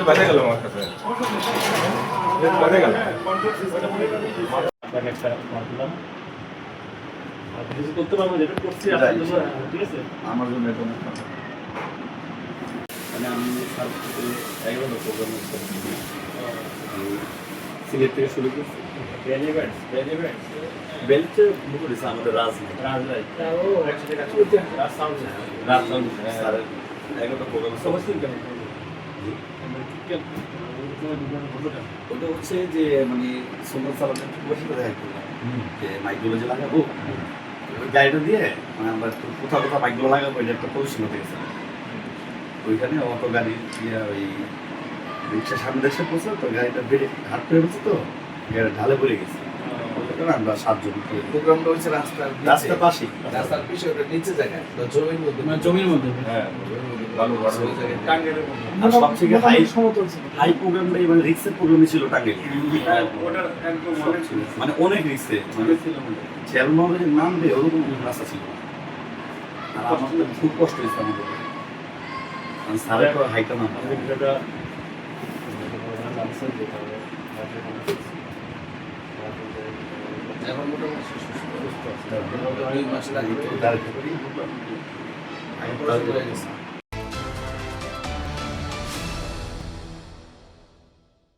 বাজে গেল আমার কাছে বাজে গেল আপনাকে একটা মানলাম আর কিছু করতে পারবো যেটা করছি আপনার জন্য ঠিক আছে আমার জন্য এটা মানে আমি সার্চ থেকে 11 প্রোগ্রাম করছি সিলেট থেকে শুরু করছি বেল্টে মুখ দিয়েছে আমাদের রাজরাই ও একসাথে কাজ করতে রাজ সাউন্ড স্যারের 11টা প্রোগ্রাম সমস্যা কেমন ওটা হচ্ছে যে মানে সুন্দর সালাদের বসে করে দেখা করলাম যে মাইকগুলো যে লাগাবো ওই গাড়িটা দিয়ে মানে আমরা কোথাও কোথাও মাইকগুলো লাগাবো এটা একটা পরিচ্ছন্ন হয়েছে ওইখানে অটো গাড়ি দিয়ে ওই রিক্সার সামনে এসে পৌঁছে তো গাড়িটা বেড়ে হাত পেয়ে গেছে তো গাড়ি ঢালে পড়ে গেছে আমরা 7 জন প্রোগ্রামটা হচ্ছে রাস্তার পাশে রাস্তার পিছনে ওটা নিচে জায়গায় তো জমির মধ্যে মানে জমির মধ্যে হ্যাঁ ভালো ভালো টাঙ্গের আর সবথেকে হাই প্রোগ্রামটাই মানে রিক্সের প্রোগ্রামই ছিল টাঙ্গেলি ওটার একদম অনেক ছিল মানে অনেক রিক্সে মানে চেয়ারম্যান নামবে ওরকম রাস্তা ছিল না। আর আমার তো খুব কষ্ট হয়েছে আমাদের মানে স্যারের তো হাইটা নাম ভিডিওটা এখন মোটামুটি সুস্থ আছে 2 মাস লাগে ডাইরেক্ট করি আমি পড়াশোনা করে গেছি